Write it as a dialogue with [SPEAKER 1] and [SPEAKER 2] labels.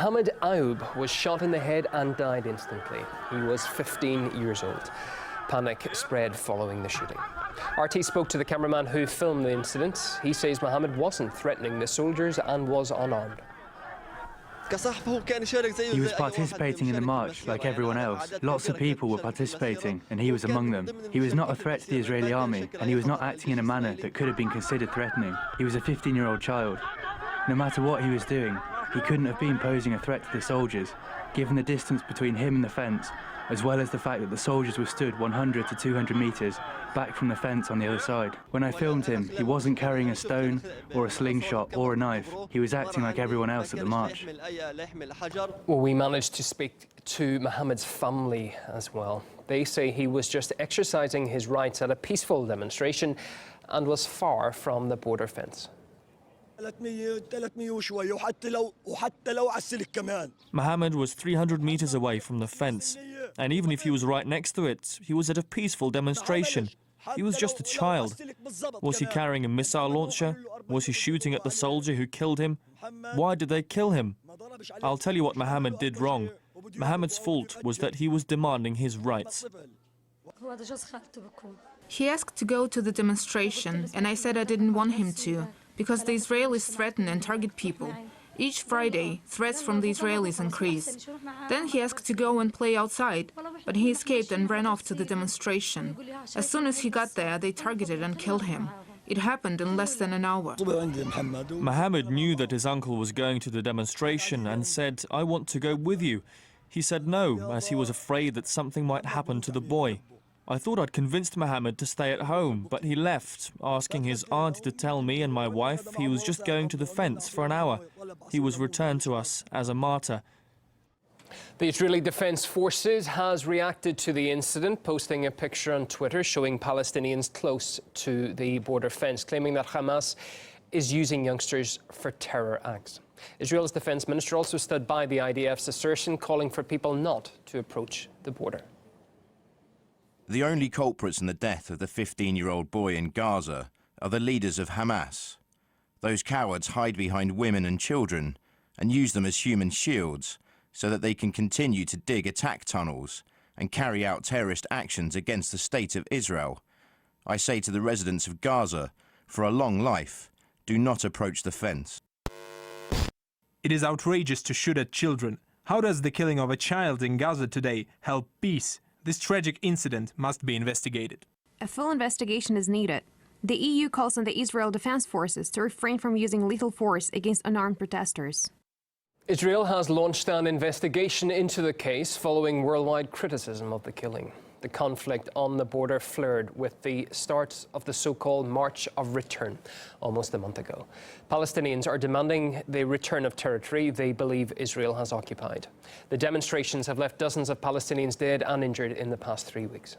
[SPEAKER 1] Mohammed Ayoub was shot in the head and died instantly. He was 15 years old. Panic spread following the shooting. RT spoke to the cameraman who filmed the incident. He says Mohammed wasn't threatening the soldiers and was unarmed.
[SPEAKER 2] He was participating in the march like everyone else. Lots of people were participating, and he was among them. He was not a threat to the Israeli army, and he was not acting in a manner that could have been considered threatening. He was a 15-year-old child. No matter what he was doing, he couldn't have been posing a threat to the soldiers, given the distance between him and the fence, as well as the fact that the soldiers were stood 100 to 200 meters back from the fence on the other side. When I filmed him, he wasn't carrying a stone or a slingshot or a knife. He was acting like everyone else at the march.
[SPEAKER 1] Well, we managed to speak to Mohammed's family as well. They say he was just exercising his rights at a peaceful demonstration and was far from the border fence.
[SPEAKER 3] Mohammed was 300 meters away from the fence, and even if he was right next to it, he was at a peaceful demonstration. He was just a child. Was he carrying a missile launcher? Was he shooting at the soldier who killed him? Why did they kill him? I'll tell you what Mohammed did wrong. Mohammed's fault was that he was demanding his rights.
[SPEAKER 4] He asked to go to the demonstration, and I said I didn't want him to, because the Israelis threaten and target people. Each Friday, threats from the Israelis increase. Then he asked to go and play outside, but he escaped and ran off to the demonstration. As soon as he got there, they targeted and killed him. It happened in less than an hour.
[SPEAKER 3] Mohammed knew that his uncle was going to the demonstration and said, "I want to go with you." He said no, as he was afraid that something might happen to the boy. I thought I'd convinced Mohammed to stay at home, but he left, asking his auntie to tell me and my wife he was just going to the fence for an hour. He was returned to us as a martyr.
[SPEAKER 1] The Israeli Defense Forces has reacted to the incident, posting a picture on Twitter showing Palestinians close to the border fence, claiming that Hamas is using youngsters for terror acts. Israel's defense minister also stood by the IDF's assertion, calling for people not to approach the border.
[SPEAKER 5] The only culprits in the death of the 15-year-old boy in Gaza are the leaders of Hamas. Those cowards hide behind women and children and use them as human shields so that they can continue to dig attack tunnels and carry out terrorist actions against the state of Israel. I say to the residents of Gaza, for a long life, do not approach the fence.
[SPEAKER 6] It is outrageous to shoot at children. How does the killing of a child in Gaza today help peace? This tragic incident must be investigated.
[SPEAKER 7] A full investigation is needed. The EU calls on the Israel Defense Forces to refrain from using lethal force against unarmed protesters.
[SPEAKER 1] Israel has launched an investigation into the case following worldwide criticism of the killing. The conflict on the border flared with the start of the so-called March of Return almost a month ago. Palestinians are demanding the return of territory they believe Israel has occupied. The demonstrations have left dozens of Palestinians dead and injured in the past 3 weeks.